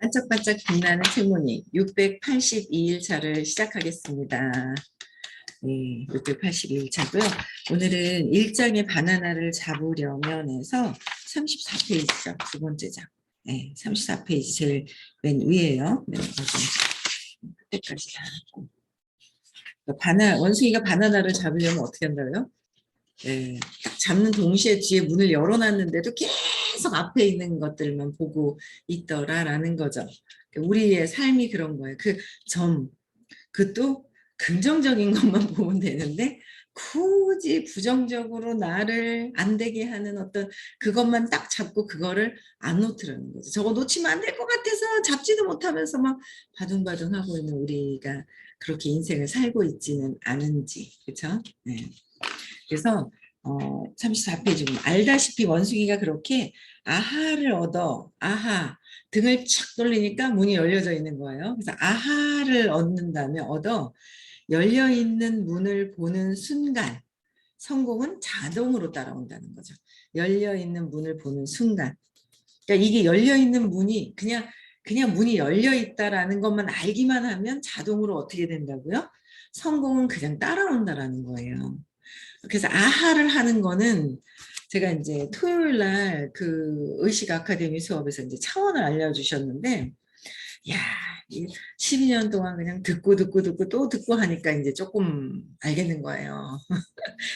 반짝반짝 빛나는 채무늬 682일차를 시작하겠습니다. 네, 682일차고요. 오늘은 1장의 바나나를 잡으려면 해서 34페이지죠. 두 번째 장. 네, 34페이지 제일 맨 위에요. 네, 그때까지 다. 원숭이가 바나나를 잡으려면 어떻게 한다고요? 네, 딱 잡는 동시에 뒤에 문을 열어놨는데도 계속 앞에 있는 것들만 보고 있더라라는 거죠. 우리의 삶이 그런 거예요. 그것도 긍정적인 것만 보면 되는데 굳이 부정적으로 나를 안 되게 하는 어떤 그것만 딱 잡고 그거를 안 놓더라는 거죠. 저거 놓치면 안 될 것 같아서 잡지도 못하면서 막 바둥바둥 하고 있는 우리가 그렇게 인생을 살고 있지는 않은지, 그렇죠? 네. 그래서 34페이지 보면 알다시피 원숭이가 그렇게 아하를 얻어 등을 착 돌리니까 문이 열려져 있는 거예요. 그래서 아하를 얻는다면 열려있는 문을 보는 순간 성공은 자동으로 따라온다는 거죠. 열려있는 문을 보는 순간. 그러니까 이게 열려있는 문이 그냥 문이 열려있다라는 것만 알기만 하면 자동으로 어떻게 된다고요? 성공은 그냥 따라온다라는 거예요. 그래서 아하를 하는 거는 제가 이제 토요일 날 그 의식 아카데미 수업에서 이제 차원을 알려주셨는데, 야, 12년 동안 그냥 듣고 또 듣고 하니까 이제 조금 알겠는 거예요.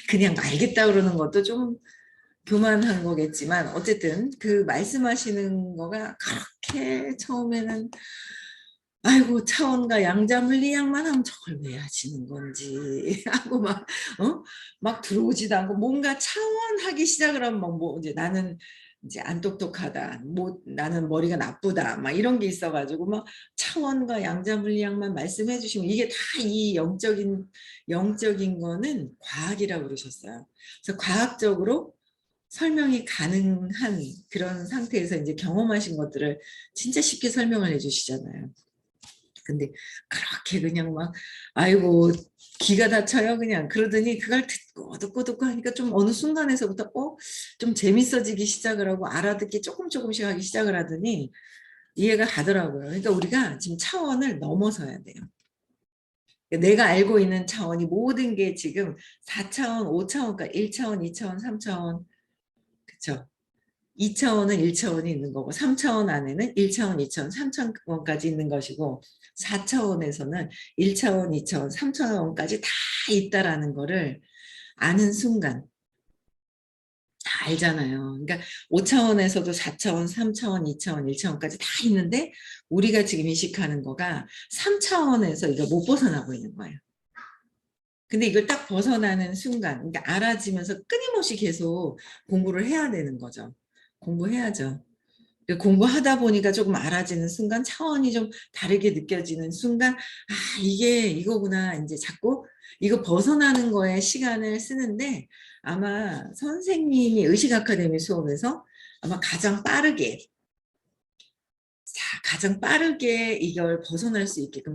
그냥 알겠다 그러는 것도 좀 교만한 거겠지만, 어쨌든 그 말씀하시는 거가 그렇게 처음에는 아이고 차원과 양자 물리학만 하면 저걸 왜 하시는 건지 하고 막 들어오지도 않고 뭔가 차원하기 시작을 하면 이제 나는 이제 안 똑똑하다, 나는 머리가 나쁘다, 막 이런 게 있어가지고 막 차원과 양자 물리학만 말씀해 주시면 이게 다 이 영적인 거는 과학이라고 그러셨어요. 그래서 과학적으로 설명이 가능한 그런 상태에서 이제 경험하신 것들을 진짜 쉽게 설명을 해주시잖아요. 근데 그렇게 그냥 아이고 기가 다쳐요 그냥. 그러더니 그걸 듣고 하니까 좀 어느 순간에서부터 좀 재밌어지기 시작을 하고 알아듣기 조금씩 하기 시작을 하더니 이해가 가더라고요. 그러니까 우리가 지금 차원을 넘어서야 돼요. 내가 알고 있는 차원이 모든 게 지금 4차원, 5차원, 그러니까 1차원, 2차원, 3차원, 그쵸? 2차원은 1차원이 있는 거고 3차원 안에는 1차원, 2차원, 3차원까지 있는 것이고 4차원에서는 1차원, 2차원, 3차원까지 다 있다라는 거를 아는 순간 다 알잖아요. 그러니까 5차원에서도 4차원, 3차원, 2차원, 1차원까지 다 있는데 우리가 지금 인식하는 거가 3차원에서 이걸 못 벗어나고 있는 거예요. 근데 이걸 딱 벗어나는 순간, 그러니까 알아지면서 끊임없이 계속 공부를 해야 되는 거죠. 공부해야죠. 공부하다 보니까 조금 알아지는 순간, 차원이 좀 다르게 느껴지는 순간, 이게 이거구나. 이제 자꾸 이거 벗어나는 거에 시간을 쓰는데 아마 선생님이 의식 아카데미 수업에서 아마 가장 빠르게 이걸 벗어날 수 있게끔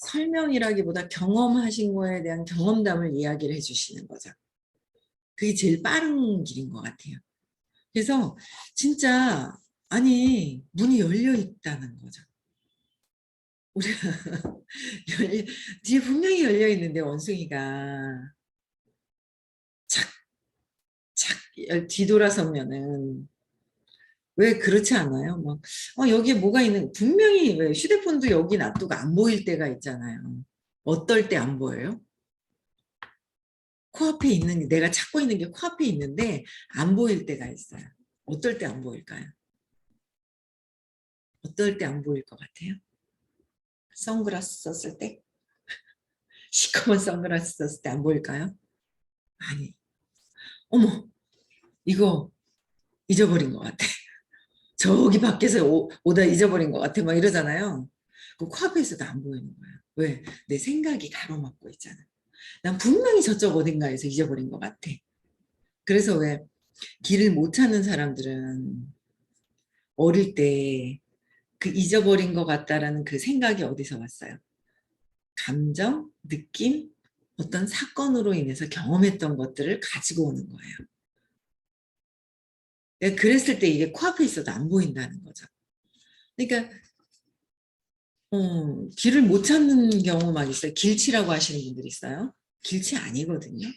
설명이라기보다 경험하신 거에 대한 경험담을 이야기를 해주시는 거죠. 그게 제일 빠른 길인 것 같아요. 그래서 진짜 문이 열려 있다는 거죠. 우리가 뒤에 분명히 열려 있는데 원숭이가 착착 뒤돌아서면은 왜 그렇지 않아요? 여기에 뭐가 분명히 왜 휴대폰도 여기 놔두고 안 보일 때가 있잖아요. 어떨 때 안 보여요? 코앞에 내가 찾고 있는 게 코앞에 있는데 안 보일 때가 있어요. 어떨 때 안 보일까요? 어떨 때 안 보일 것 같아요? 선글라스 썼을 때? 시커먼 선글라스 썼을 때 안 보일까요? 아니, 어머, 이거 잊어버린 것 같아. 저기 밖에서 오다 잊어버린 것 같아. 막 이러잖아요. 그 코앞에 있어도 안 보이는 거야. 왜? 내 생각이 가로막고 있잖아. 난 분명히 저쪽 어딘가에서 잊어버린 것 같아. 그래서 왜 길을 못 찾는 사람들은 어릴 때 그 잊어버린 것 같다라는 그 생각이 어디서 왔어요? 감정, 느낌, 어떤 사건으로 인해서 경험했던 것들을 가지고 오는 거예요. 그랬을 때 이게 코앞에 있어도 안 보인다는 거죠. 그러니까 길을 못 찾는 경우만 있어요. 길치라고 하시는 분들이 있어요. 길치 아니거든요.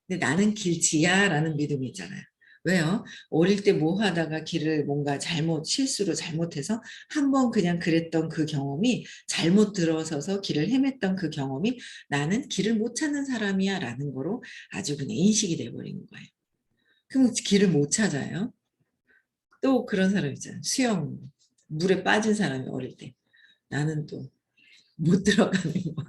근데 나는 길치야 라는 믿음이 있잖아요. 왜요? 어릴 때 뭐 하다가 길을 뭔가 실수로 잘못해서 한번 그냥 그랬던 그 경험이 잘못 들어서서 길을 헤맸던 그 경험이 나는 길을 못 찾는 사람이야 라는 거로 아주 그냥 인식이 돼버린 거예요. 그럼 길을 못 찾아요. 또 그런 사람 있잖아요. 수영, 물에 빠진 사람이 어릴 때. 나는 또 못 들어가는 거.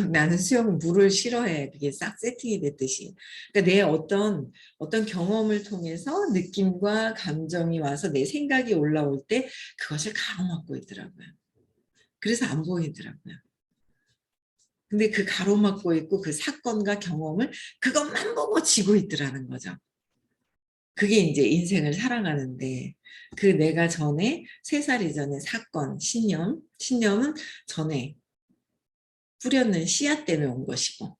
나는 수영 물을 싫어해. 그게 싹 세팅이 됐듯이. 그러니까 내 어떤 경험을 통해서 느낌과 감정이 와서 내 생각이 올라올 때 그것을 가로막고 있더라고요. 그래서 안 보이더라고요. 근데 그 가로막고 있고 그 사건과 경험을 그것만 보고 지고 있더라는 거죠. 그게 이제 인생을 살아가는데 그 내가 전에 3살 이전의 사건, 신념은 전에 뿌렸는 씨앗 때문에 온 것이고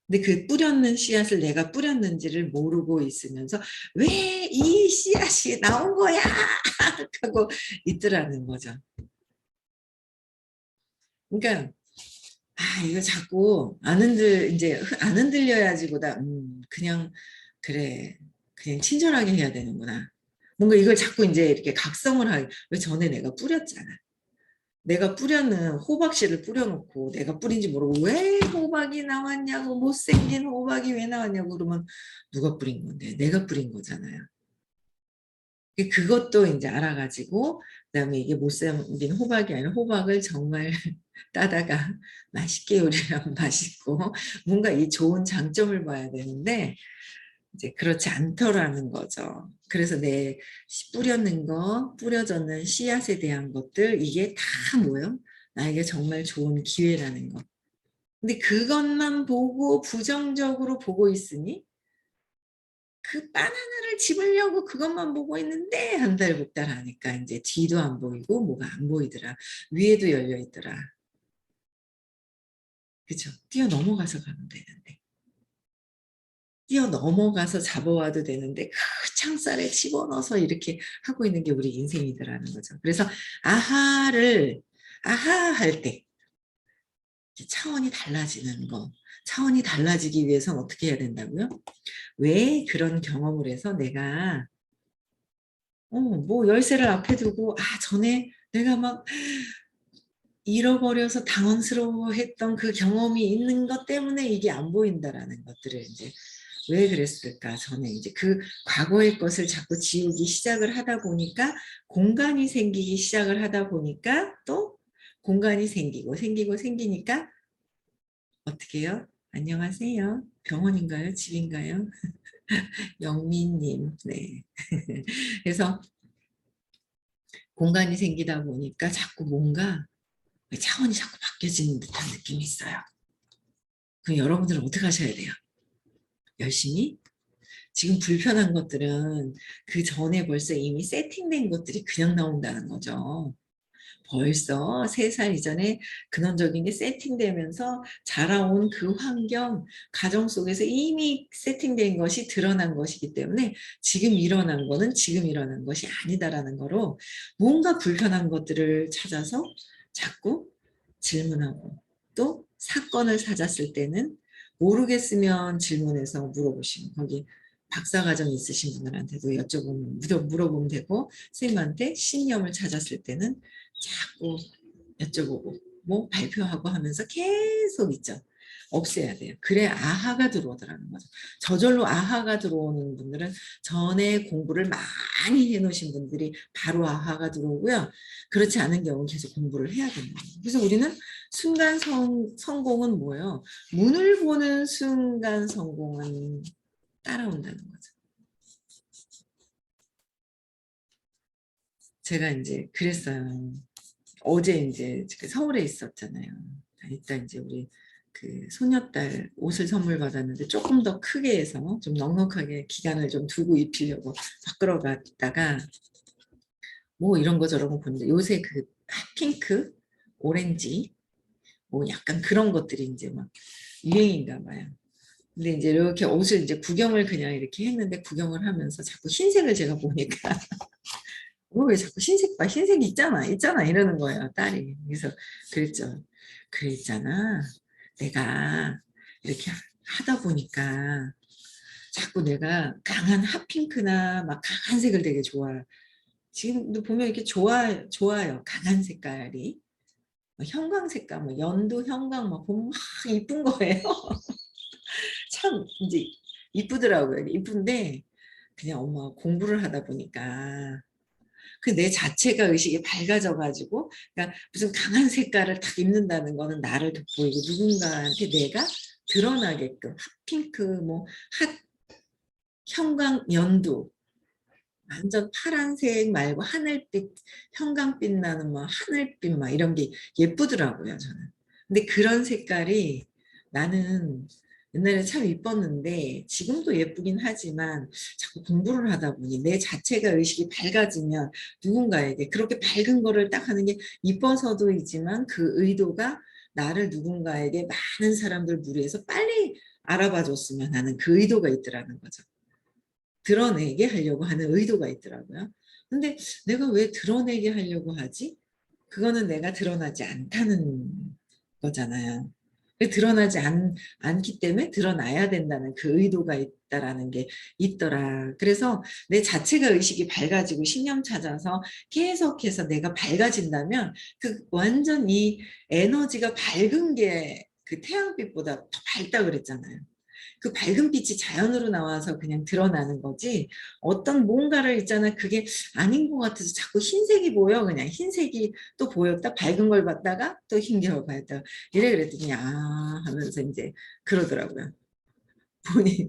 근데 그 뿌렸는 씨앗을 내가 뿌렸는지를 모르고 있으면서 왜 이 씨앗이 나온 거야 하고 있더라는 거죠. 그러니까 이거 자꾸 이제 안 흔들려야지보다 그냥 그래 그냥 친절하게 해야 되는구나. 뭔가 이걸 자꾸 이제 이렇게 각성을 하왜 전에 내가 뿌렸잖아. 내가 뿌려는 호박씨를 뿌려놓고 내가 뿌린지 모르고 왜 호박이 나왔냐고 못생긴 호박이 왜 나왔냐고 그러면 누가 뿌린 건데 내가 뿌린 거잖아요. 그것도 이제 알아가지고 그다음에 이게 못생긴 호박이 아니라 호박을 정말 따다가 맛있게 요리하면 맛있고 뭔가 이 좋은 장점을 봐야 되는데 이제 그렇지 않더라는 거죠. 그래서 내 뿌려졌는 씨앗에 대한 것들 이게 다 뭐예요? 나에게 정말 좋은 기회라는 거. 근데 그것만 보고 부정적으로 보고 있으니 그 바나나를 집으려고 그것만 보고 있는데 한 달 복달 하니까 이제 뒤도 안 보이고 뭐가 안 보이더라. 위에도 열려 있더라. 그죠? 뛰어넘어가서 가면 되는데. 뛰어넘어가서 잡아와도 되는데 그 창살에 집어넣어서 이렇게 하고 있는 게 우리 인생이더라는 거죠. 그래서 아하 할 때 차원이 달라지는 거. 차원이 달라지기 위해서는 어떻게 해야 된다고요? 왜 그런 경험을 해서 내가 뭐 열쇠를 앞에 두고 전에 내가 막 잃어버려서 당황스러워했던 그 경험이 있는 것 때문에 이게 안 보인다라는 것들을 이제 왜 그랬을까? 저는 이제 그 과거의 것을 자꾸 지우기 시작을 하다 보니까 공간이 생기기 시작을 하다 보니까 또 공간이 생기니까 어떻게 해요? 안녕하세요. 병원인가요? 집인가요? 영민님. 네. 그래서 공간이 생기다 보니까 자꾸 뭔가 차원이 자꾸 바뀌어지는 듯한 느낌이 있어요. 그럼 여러분들은 어떻게 하셔야 돼요? 열심히 지금 불편한 것들은 그 전에 벌써 이미 세팅된 것들이 그냥 나온다는 거죠. 벌써 3살 이전에 근원적인 게 세팅되면서 자라온 그 환경, 가정 속에서 이미 세팅된 것이 드러난 것이기 때문에 지금 일어난 거는 지금 일어난 것이 아니다라는 거로 뭔가 불편한 것들을 찾아서 자꾸 질문하고 또 사건을 찾았을 때는 모르겠으면 질문해서 물어보시고 거기 박사과정 있으신 분들한테도 물어보면 되고 선생님한테 신념을 찾았을 때는 자꾸 여쭤보고 뭐 발표하고 하면서 계속 있죠. 없애야 돼요. 그래 아하가 들어오더라는 거죠. 저절로 아하가 들어오는 분들은 전에 공부를 많이 해놓으신 분들이 바로 아하가 들어오고요. 그렇지 않은 경우는 계속 공부를 해야 됩니다. 그래서 우리는 순간 성공은 뭐예요? 문을 보는 순간 성공은 따라온다는 거죠. 제가 이제 그랬어요. 어제 이제 서울에 있었잖아요. 일단 이제 우리 그 소녀딸 옷을 선물 받았는데 조금 더 크게 해서 좀 넉넉하게 기간을 좀 두고 입히려고 바꾸러 갔다가 뭐 이런 거 저런 거 보는데 요새 그 핫핑크, 오렌지 뭐 약간 그런 것들이 이제 막 유행인가 봐요. 근데 이제 이렇게 옷을 이제 구경을 그냥 이렇게 했는데 구경을 하면서 자꾸 흰색을 제가 보니까 왜 자꾸 흰색 봐? 흰색 있잖아 이러는 거예요, 딸이. 그래서 그랬죠. 그랬잖아. 내가 이렇게 하다 보니까 자꾸 내가 강한 핫핑크나 막 강한 색을 되게 좋아해요. 지금도 보면 이렇게 좋아요. 강한 색깔이. 뭐 형광색깔, 뭐 연두 형광 막 보면 막 이쁜 거예요. 참 이제 이쁘더라고요. 이쁜데 그냥 엄마가 공부를 하다 보니까 그 내 자체가 의식이 밝아져 가지고, 그러니까 무슨 강한 색깔을 딱 입는다는 거는 나를 돋보이고 누군가한테 내가 드러나게끔 핫핑크 뭐 핫 형광 연두 완전 파란색 말고 하늘빛 형광빛 나는 뭐 하늘빛 막 이런 게 예쁘더라고요 저는. 근데 그런 색깔이 나는 옛날에 참 이뻤는데 지금도 예쁘긴 하지만 자꾸 공부를 하다 보니 내 자체가 의식이 밝아지면 누군가에게 그렇게 밝은 거를 딱 하는 게 이뻐서도이지만 그 의도가 나를 누군가에게 많은 사람들 무리해서 빨리 알아봐 줬으면 하는 그 의도가 있더라는 거죠. 드러내게 하려고 하는 의도가 있더라고요. 근데 내가 왜 드러내게 하려고 하지? 그거는 내가 드러나지 않다는 거잖아요. 드러나지 않기 때문에 드러나야 된다는 그 의도가 있다라는 게 있더라. 그래서 내 자체가 의식이 밝아지고 신념 찾아서 계속해서 내가 밝아진다면 그 완전 이 에너지가 밝은 게 그 태양빛보다 더 밝다 그랬잖아요. 그 밝은 빛이 자연으로 나와서 그냥 드러나는 거지 어떤 뭔가를 있잖아 그게 아닌 것 같아서 자꾸 흰색이 보여 그냥 흰색이 또 보였다 밝은 걸 봤다가 또 흰 걸 봤다가 이래 그랬더니 아 하면서 이제 그러더라고요 본인이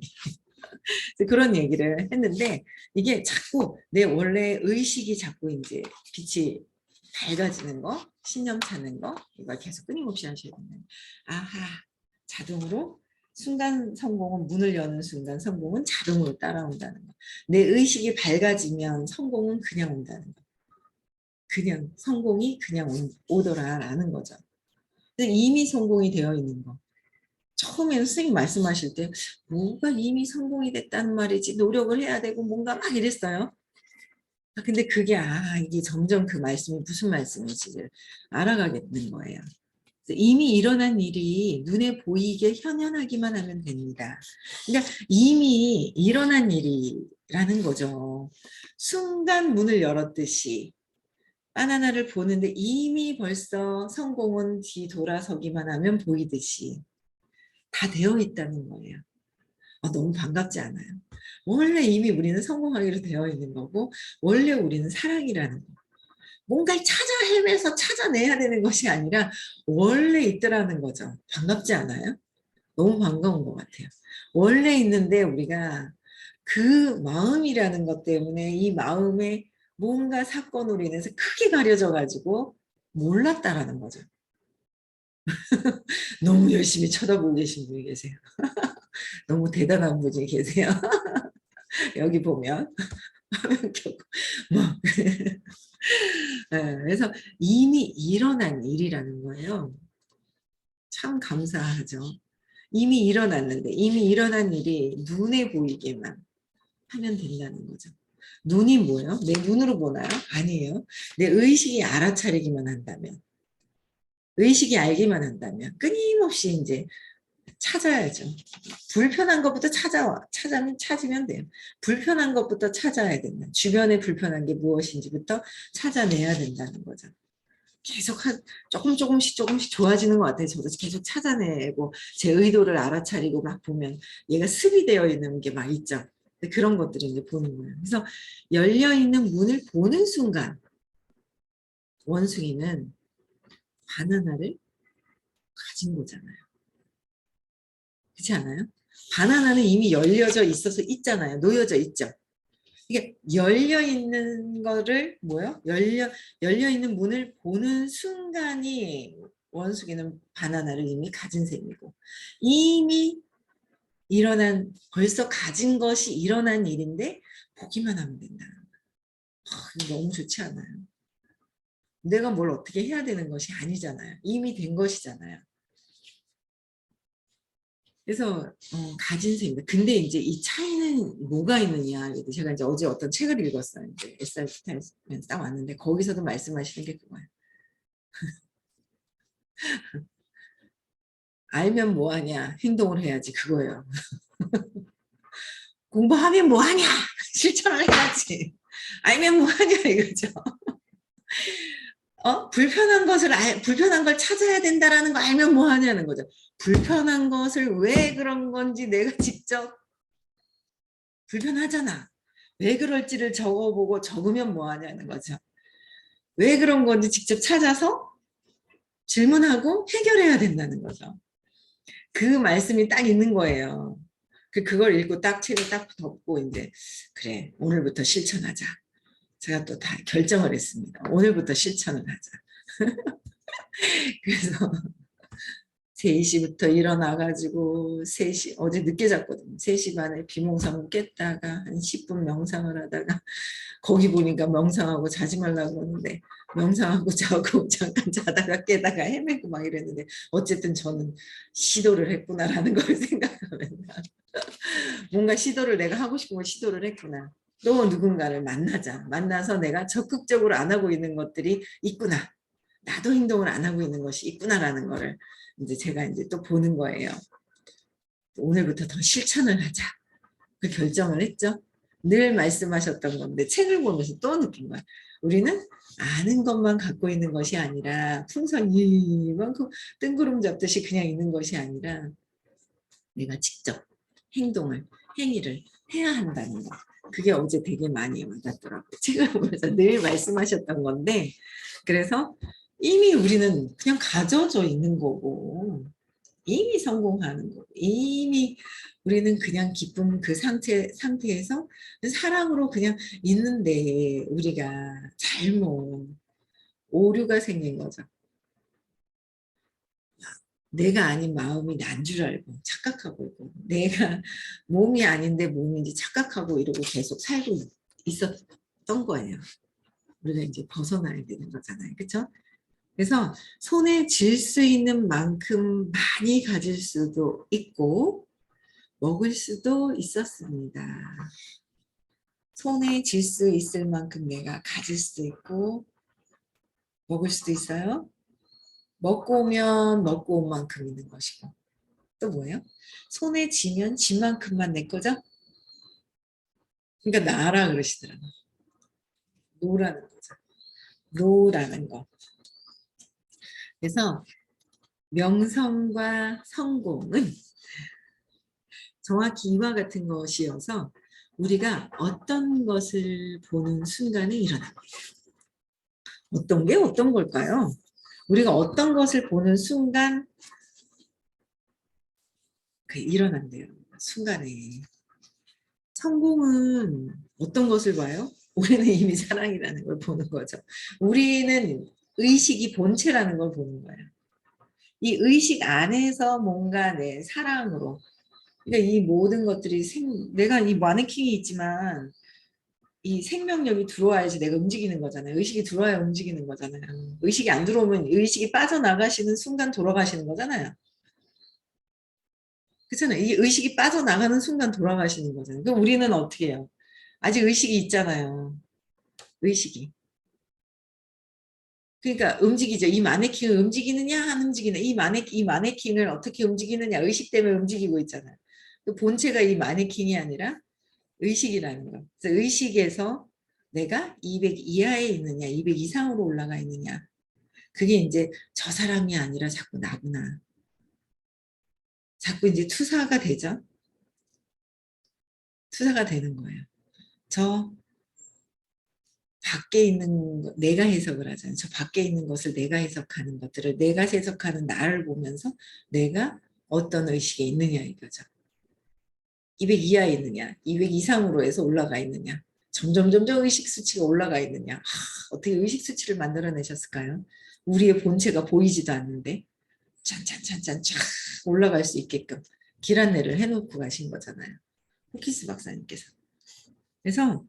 그런 얘기를 했는데 이게 자꾸 내 원래 의식이 자꾸 이제 빛이 밝아지는 거 신념 찾는 거 이걸 계속 끊임없이 하셔야 된다 아하 자동으로 순간 성공은 문을 여는 순간 성공은 자동으로 따라온다는 거. 내 의식이 밝아지면 성공은 그냥 온다는 거. 그냥 성공이 그냥 오더라라는 거죠. 이미 성공이 되어 있는 거. 처음에는 선생님 말씀하실 때 뭐가 이미 성공이 됐다는 말이지 노력을 해야 되고 뭔가 막 이랬어요. 근데 그게 이게 점점 그 말씀이 무슨 말씀인지를 알아가겠는 거예요. 이미 일어난 일이 눈에 보이게 현현하기만 하면 됩니다. 그러니까 이미 일어난 일이라는 거죠. 순간 문을 열었듯이 바나나를 보는데 이미 벌써 성공은 뒤돌아서기만 하면 보이듯이 다 되어 있다는 거예요. 너무 반갑지 않아요? 원래 이미 우리는 성공하기로 되어 있는 거고 원래 우리는 사랑이라는 거. 뭔가를 찾아 헤매서 찾아내야 되는 것이 아니라 원래 있더라는 거죠. 반갑지 않아요? 너무 반가운 것 같아요. 원래 있는데 우리가 그 마음이라는 것 때문에 이 마음에 뭔가 사건으로 인해서 크게 가려져 가지고 몰랐다라는 거죠. 너무 열심히 쳐다보고 계신 분이 계세요. 너무 대단한 분이 계세요. 여기 보면 화면 켜고 뭐 그래서 이미 일어난 일이라는 거예요. 참 감사하죠. 이미 일어났는데 이미 일어난 일이 눈에 보이게만 하면 된다는 거죠. 눈이 뭐예요? 내 눈으로 보나요? 아니에요. 내 의식이 알아차리기만 한다면 의식이 알기만 한다면 끊임없이 이제 찾아야죠. 불편한 것부터 찾으면 돼요. 불편한 것부터 찾아야 된다. 주변에 불편한 게 무엇인지부터 찾아내야 된다는 거죠. 계속 조금씩 좋아지는 것 같아요. 저도 계속 찾아내고 제 의도를 알아차리고 막 보면 얘가 습이 되어 있는 게 막 있죠. 그런 것들을 이제 보는 거예요. 그래서 열려있는 문을 보는 순간 원숭이는 바나나를 가진 거잖아요. 그렇지 않아요? 바나나는 이미 열려져 있어서 있잖아요. 놓여져 있죠. 이게 열려 있는 거를 뭐요? 열려 있는 문을 보는 순간이 원숭이는 바나나를 이미 가진 셈이고 이미 벌써 가진 것이 일어난 일인데 보기만 하면 된다. 너무 좋지 않아요? 내가 뭘 어떻게 해야 되는 것이 아니잖아요. 이미 된 것이잖아요. 그래서 가진 셈입니다. 근데 이제 이 차이는 뭐가 있느냐. 제가 이제 어제 어떤 책을 읽었어요. 이제 SRT 타임스 딱 왔는데 거기서도 말씀하시는 게 그거예요. 알면 뭐하냐. 행동을 해야지 그거예요. 공부하면 뭐하냐. 실천을 해야지. 알면 뭐하냐 이거죠. 불편한 걸 찾아야 된다라는 거 알면 뭐 하냐는 거죠. 불편한 것을 왜 그런 건지 내가 직접 불편하잖아. 왜 그럴지를 적어보고 적으면 뭐 하냐는 거죠. 왜 그런 건지 직접 찾아서 질문하고 해결해야 된다는 거죠. 그 말씀이 딱 있는 거예요. 그걸 읽고 딱 책을 딱 덮고 이제 그래 오늘부터 실천하자. 제가 또 다 결정을 했습니다. 오늘부터 실천을 하자. 그래서 3시부터 일어나가지고 3시 어제 늦게 잤거든요. 3시 반에 비몽사몽 깼다가 한 10분 명상을 하다가 거기 보니까 명상하고 자지 말라고 하는데 명상하고 자고 잠깐 자다가 깨다가 헤매고 막 이랬는데 어쨌든 저는 시도를 했구나라는 걸 생각하면 뭔가 시도를 내가 하고 싶은 걸 시도를 했구나. 또 누군가를 만나서 내가 적극적으로 안 하고 있는 것들이 있구나. 나도 행동을 안 하고 있는 것이 있구나라는 거를 이제 제가 이제 또 보는 거예요. 오늘부터 더 실천을 하자. 그 결정을 했죠. 늘 말씀하셨던 건데 책을 보면서 또 느낀 거야. 우리는 아는 것만 갖고 있는 것이 아니라 풍선 이만큼 뜬구름 잡듯이 그냥 있는 것이 아니라 내가 직접 행위를 해야 한다는 거. 그게 어제 되게 많이 와닿더라고요. 책을 보면서 늘 말씀하셨던 건데 그래서 이미 우리는 그냥 가져져 있는 거고 이미 성공하는 거고 이미 우리는 그냥 기쁜 그 상태에서 사랑으로 그냥 있는데 우리가 잘못 오류가 생긴 거죠. 내가 아닌 마음이 난 줄 알고 착각하고 있고 내가 몸이 아닌데 몸인지 착각하고 이러고 계속 살고 있었던 거예요. 우리가 이제 벗어나야 되는 거잖아요. 그렇죠? 그래서 손에 쥘 수 있는 만큼 많이 가질 수도 있고 먹을 수도 있었습니다. 손에 쥘 수 있을 만큼 내가 가질 수도 있고 먹을 수도 있어요. 먹고 오면 먹고 온 만큼 있는 것이고 또 뭐예요? 손에 쥐면 쥐 만큼만 내 거죠? 그러니까 나라 그러시더라고요. 노라는 거죠. 노라는 거. 그래서 명성과 성공은 정확히 이와 같은 것이어서 우리가 어떤 것을 보는 순간에 일어납니다. 어떤 게 어떤 걸까요? 우리가 어떤 것을 보는 순간 일어난대요. 순간에. 성공은 어떤 것을 봐요? 우리는 이미 사랑이라는 걸 보는 거죠. 우리는 의식이 본체라는 걸 보는 거예요. 이 의식 안에서 뭔가 내 사랑으로 그러니까 이 모든 것들이 내가 이 마네킹이 있지만 이 생명력이 들어와야지 내가 움직이는 거잖아요. 의식이 들어와야 움직이는 거잖아요. 의식이 안 들어오면 의식이 빠져나가시는 순간 돌아가시는 거잖아요. 그렇잖아요. 이 의식이 빠져나가는 순간 돌아가시는 거잖아요. 그럼 우리는 어떻게 해요? 아직 의식이 있잖아요. 의식이. 그러니까 움직이죠. 이 마네킹을 움직이느냐 안 움직이느냐. 이 마네킹을 어떻게 움직이느냐. 의식 때문에 움직이고 있잖아요. 그 본체가 이 마네킹이 아니라 의식이라는 거. 그래서 의식에서 내가 200 이하에 있느냐, 200 이상으로 올라가 있느냐. 그게 이제 저 사람이 아니라 자꾸 나구나. 자꾸 이제 투사가 되죠. 투사가 되는 거예요. 저 밖에 있는 내가 해석을 하잖아요. 저 밖에 있는 것을 내가 해석하는 것들을 내가 해석하는 나를 보면서 내가 어떤 의식에 있느냐 이거죠. 200 이하에 있느냐, 200 이상으로 해서 올라가 있느냐. 점점 의식 수치가 올라가 있느냐. 어떻게 의식 수치를 만들어내셨을까요? 우리의 본체가 보이지도 않는데 찬찬찬찬 쫙 올라갈 수 있게끔 길 안내를 해놓고 가신 거잖아요. 호키스 박사님께서. 그래서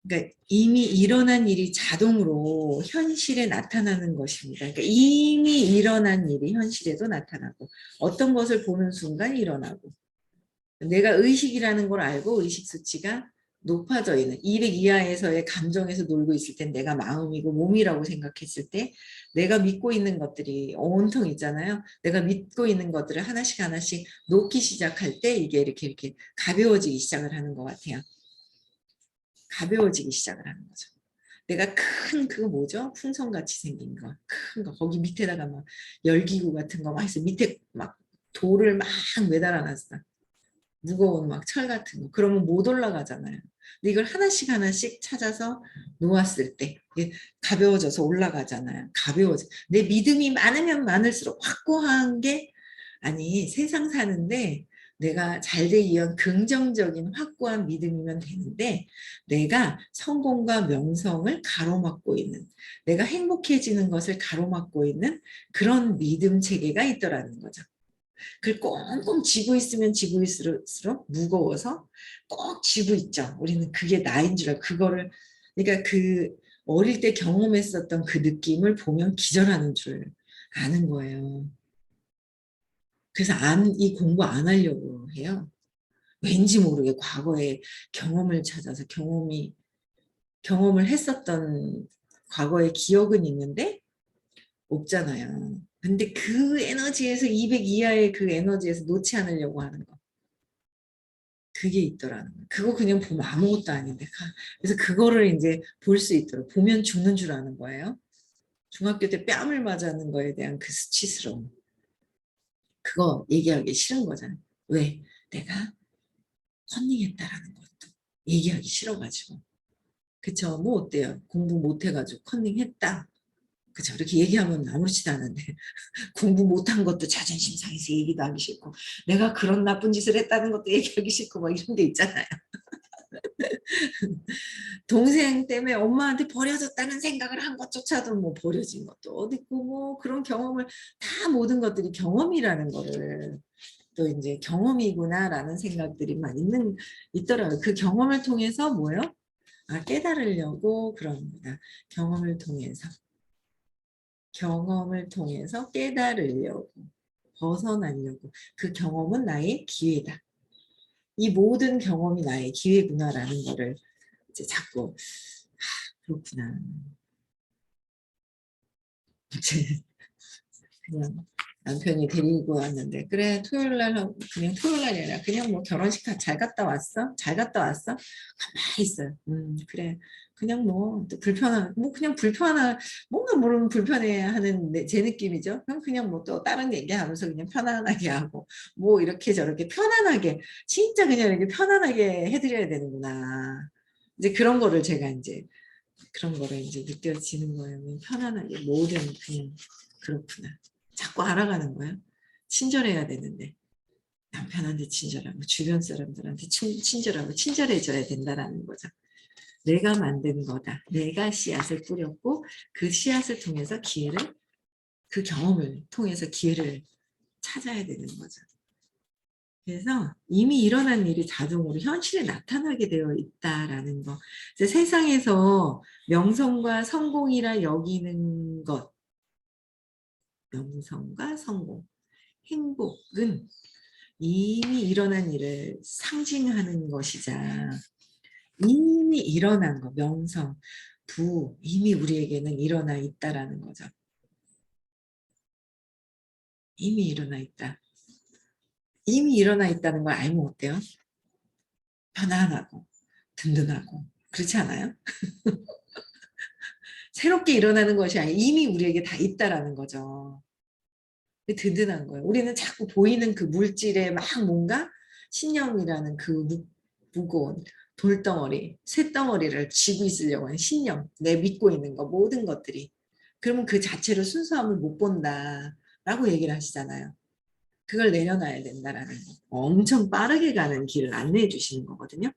그러니까 이미 일어난 일이 자동으로 현실에 나타나는 것입니다. 그러니까 이미 일어난 일이 현실에도 나타나고 어떤 것을 보는 순간 일어나고 내가 의식이라는 걸 알고 의식 수치가 높아져 있는 200 이하에서의 감정에서 놀고 있을 땐 내가 마음이고 몸이라고 생각했을 때 내가 믿고 있는 것들이 온통 있잖아요. 내가 믿고 있는 것들을 하나씩 하나씩 놓기 시작할 때 이게 이렇게 가벼워지기 시작을 하는 것 같아요. 가벼워지기 시작을 하는 거죠. 내가 큰 그거 뭐죠? 풍선같이 생긴 거. 큰 거. 거기 밑에다가 막 열기구 같은 거 막 해서 밑에 막 돌을 막 매달아 놨어. 무거운 막 철 같은 거. 그러면 못 올라가잖아요. 근데 이걸 하나씩 하나씩 찾아서 놓았을 때 가벼워져서 올라가잖아요. 가벼워져. 내 믿음이 많으면 많을수록 확고한 게 아니 세상 사는데 내가 잘 되기 위한 긍정적인 확고한 믿음이면 되는데 내가 성공과 명성을 가로막고 있는 내가 행복해지는 것을 가로막고 있는 그런 믿음 체계가 있더라는 거죠. 그걸 꽁꽁 쥐고 있으면 쥐고 있을수록 무거워서 꼭 쥐고 있죠. 우리는 그게 나인 줄 알고 그거를 그러니까 그 어릴 때 경험했었던 그 느낌을 보면 기절하는 줄 아는 거예요. 그래서 이 공부 안 하려고 해요. 왠지 모르게 과거에 경험을 찾아서 경험을 했었던 과거의 기억은 있는데 없잖아요. 근데 그 에너지에서 200 이하의 그 에너지에서 놓지 않으려고 하는 거. 그게 있더라는 거예요. 그거 그냥 보면 아무것도 아닌데. 그래서 그거를 이제 볼 수 있도록 보면 죽는 줄 아는 거예요. 중학교 때 뺨을 맞았는 거에 대한 그 수치스러움. 그거 얘기하기 싫은 거잖아요. 왜? 내가 컨닝했다라는 것도 얘기하기 싫어가지고. 그쵸? 뭐 어때요? 공부 못해가지고 컨닝했다. 그쵸? 이렇게 얘기하면 아무렇지도 않은데 공부 못한 것도 자존심 상해서 얘기도 하기 싫고 내가 그런 나쁜 짓을 했다는 것도 얘기하기 싫고 막 이런 게 있잖아요. 동생 때문에 엄마한테 버려졌다는 생각을 한 것조차도 뭐 버려진 것도 어디 있고 뭐 그런 경험을 다 모든 것들이 경험이라는 거를 또 이제 경험이구나라는 생각들이 막 있더라고요. 그 경험을 통해서 뭐요? 깨달으려고 그럽니다. 경험을 통해서 깨달으려고 벗어나려고 그 경험은 나의 기회다. 이 모든 경험이 나의 기회구나라는 거를 이제 자꾸 그렇구나. 그냥 남편이 데리고 왔는데 그래 토요일 날 그냥 토요일 날이 아니라 그냥 뭐 결혼식 잘 갔다 왔어? 잘 갔다 왔어? 가만히 있어요. 그래 그냥 뭐 또 불편한 뭐 그냥 불편한 뭔가 모르면 불편해하는 제 느낌이죠. 그냥 뭐 또 다른 얘기하면서 그냥 편안하게 하고 뭐 이렇게 저렇게 편안하게 진짜 그냥 이렇게 편안하게 해드려야 되는구나. 이제 그런 거를 제가 이제 그런 거를 이제 느껴지는 거예요. 편안하게 모든 그냥 그렇구나. 자꾸 알아가는 거야. 친절해야 되는데 남편한테 친절하고 주변 사람들한테 친절하고 친절해져야 된다라는 거죠. 내가 만든 거다. 내가 씨앗을 뿌렸고 그 씨앗을 통해서 그 경험을 통해서 기회를 찾아야 되는 거죠. 그래서 이미 일어난 일이 자동으로 현실에 나타나게 되어 있다라는 거. 세상에서 명성과 성공이라 여기는 것, 명성과 성공, 행복은 이미 일어난 일을 상징하는 것이자 이미 일어난 거, 명성, 이미 우리에게는 일어나 있다라는 거죠. 이미 일어나 있다. 이미 일어나 있다는 걸 알면 어때요? 편안하고 든든하고 그렇지 않아요? 새롭게 일어나는 것이 아니라 이미 우리에게 다 있다라는 거죠. 든든한 거예요. 우리는 자꾸 보이는 그 물질에 막 뭔가 신념이라는 그 무거운 돌덩어리, 쇳덩어리를 쥐고 있으려고 하는 신념, 내 믿고 있는 거 모든 것들이. 그러면 그 자체로 순수함을 못 본다라고 얘기를 하시잖아요. 그걸 내려놔야 된다라는 거. 엄청 빠르게 가는 길을 안내해 주시는 거거든요.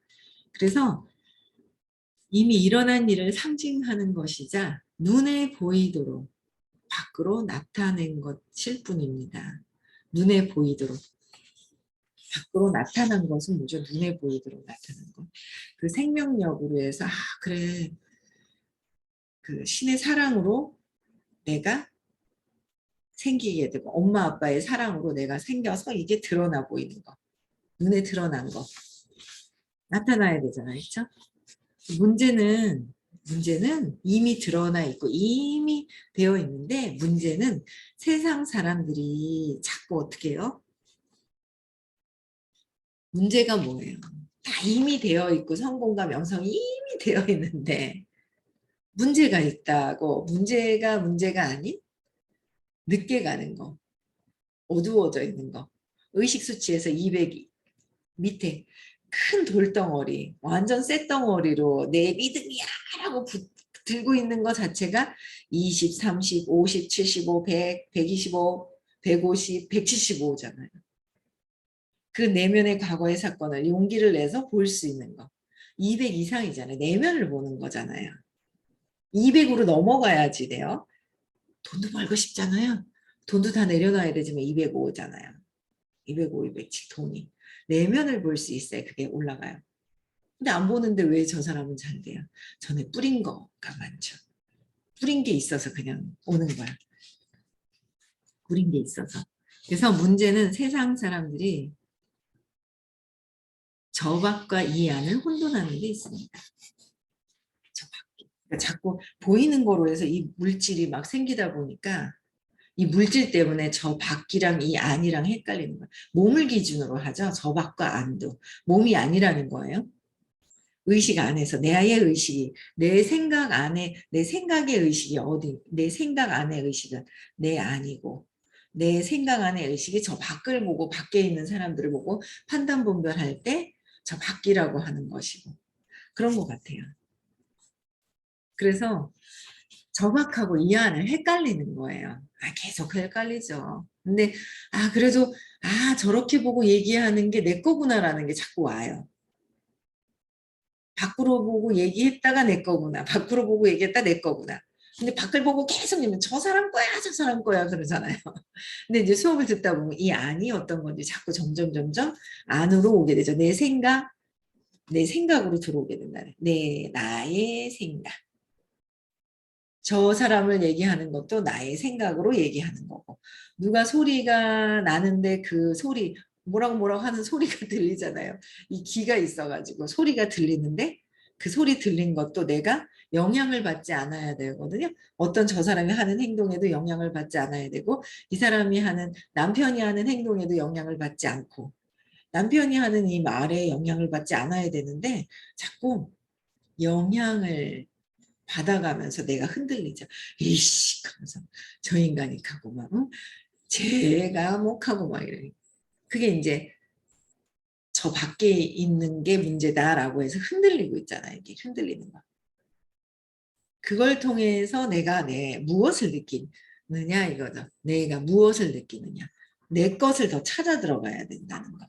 그래서 이미 일어난 일을 상징하는 것이자 눈에 보이도록 밖으로 나타낸 것일 뿐입니다. 눈에 보이도록. 밖으로 나타난 것은 뭐죠? 눈에 보이도록 나타난 것. 그 생명력으로 해서 그래, 그 신의 사랑으로 내가 생기게 되고 엄마 아빠의 사랑으로 내가 생겨서 이게 드러나 보이는 거. 눈에 드러난 거. 나타나야 되잖아요. 그렇죠? 문제는 이미 드러나 있고 이미 되어 있는데 문제는 세상 사람들이 자꾸 어떻게 해요? 문제가 뭐예요? 다 이미 되어 있고 성공과 명성이 이미 되어 있는데 문제가 있다고 문제가 아닌 늦게 가는 거, 어두워져 있는 거, 의식 수치에서 200이 밑에 큰 돌덩어리, 완전 쇳덩어리로 내 믿음이야 라고 들고 있는 것 자체가 20, 30, 50, 75, 100, 125, 150, 175잖아요. 그 내면의 과거의 사건을 용기를 내서 볼 수 있는 거. 200 이상이잖아요. 내면을 보는 거잖아요. 200으로 넘어가야지 돼요. 돈도 벌고 싶잖아요. 돈도 다 내려놔야 되지만 205잖아요. 205, 207 돈이. 내면을 볼 수 있어야 그게 올라가요. 근데 안 보는데 왜 저 사람은 잘 돼요? 전에 뿌린 거가 많죠. 뿌린 게 있어서 그냥 오는 거야. 뿌린 게 있어서. 그래서 문제는 세상 사람들이 저 밖과 이 안을 혼돈하는 게 있습니다. 저 밖. 그러니까 자꾸 보이는 거로 해서 이 물질이 막 생기다 보니까 이 물질 때문에 저 밖이랑 이 안이랑 헷갈리는 거예요. 몸을 기준으로 하죠. 저 밖과 안도. 몸이 아니라는 거예요. 의식 안에서 내 아이의 의식이 내 생각 안에 내 생각의 의식이 어디 내 생각 안의 의식은 내 안이고 내 생각 안의 의식이 저 밖을 보고 밖에 있는 사람들을 보고 판단 분별할 때 저 밖이라고 하는 것이고 그런 것 같아요. 그래서 저 밖하고 이 안을 헷갈리는 거예요. 계속 헷갈리죠. 근데 그래도 저렇게 보고 얘기하는 게 내 거구나라는 게 자꾸 와요. 밖으로 보고 얘기했다가 내 거구나. 밖으로 보고 얘기했다 내 거구나. 근데 밖을 보고 계속 얘기하면 저 사람 거야, 저 사람 거야 그러잖아요. 근데 이제 수업을 듣다 보면 이 안이 어떤 건지 자꾸 점점 안으로 오게 되죠. 내 생각으로 들어오게 된다는. 나의 생각. 저 사람을 얘기하는 것도 나의 생각으로 얘기하는 거고. 누가 소리가 나는데 그 소리, 뭐라고 하는 소리가 들리잖아요. 이 귀가 있어가지고 소리가 들리는데 그 소리 들린 것도 내가 영향을 받지 않아야 되거든요. 어떤 저 사람이 하는 행동에도 영향을 받지 않아야 되고 이 사람이 하는 남편이 하는 행동에도 영향을 받지 않고 남편이 하는 이 말에 영향을 받지 않아야 되는데 자꾸 영향을 받아가면서 내가 흔들리죠. 이씨 하면서 저 인간이 하고 막 제가 목하고 막 이러니 그게 이제 저 밖에 있는 게 문제다라고 해서 흔들리고 있잖아요. 이게 흔들리는 거. 그걸 통해서 내가 무엇을 느끼느냐 이거죠. 내가 무엇을 느끼느냐. 내 것을 더 찾아 들어가야 된다는 거.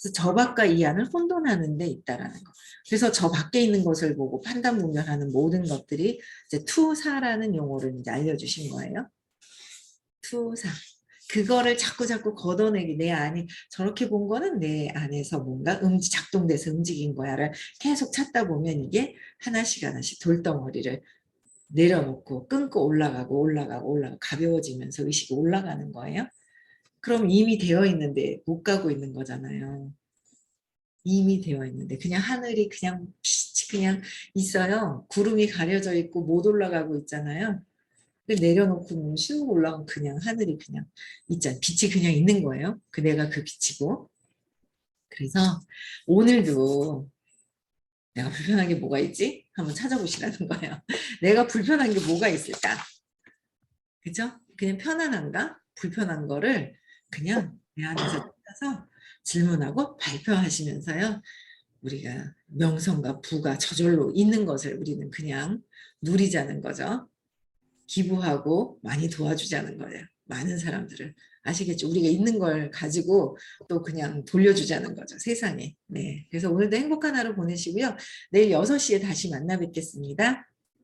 그래서 저 밖과 이 안을 혼돈하는 데 있다라는 거. 그래서 저 밖에 있는 것을 보고 판단 분별하는 모든 것들이 이제 투사라는 용어를 이제 알려주신 거예요. 투사. 그거를 자꾸 걷어내기 내 안에 저렇게 본 거는 내 안에서 뭔가 작동돼서 움직인 거야를 계속 찾다 보면 이게 하나씩 돌덩어리를 내려놓고 끊고 올라가고 가벼워지면서 의식이 올라가는 거예요. 그럼 이미 되어 있는데 못 가고 있는 거잖아요. 이미 되어 있는데 그냥 하늘이 그냥 그냥 있어요. 구름이 가려져 있고 못 올라가고 있잖아요. 내려놓고 슉 올라가면 그냥 하늘이 그냥 있잖아요. 빛이 그냥 있는 거예요. 내가 그 빛이고. 그래서 오늘도 내가 불편한 게 뭐가 있지? 한번 찾아보시라는 거예요. 내가 불편한 게 뭐가 있을까? 그죠? 그냥 편안한가? 불편한 거를 그냥 내 안에서 찾아서 질문하고 발표하시면서요. 우리가 명성과 부가 저절로 있는 것을 우리는 그냥 누리자는 거죠. 기부하고 많이 도와주자는 거예요. 많은 사람들을. 아시겠죠? 우리가 있는 걸 가지고 또 그냥 돌려주자는 거죠. 세상에. 네. 그래서 오늘도 행복한 하루 보내시고요. 내일 6시에 다시 만나 뵙겠습니다.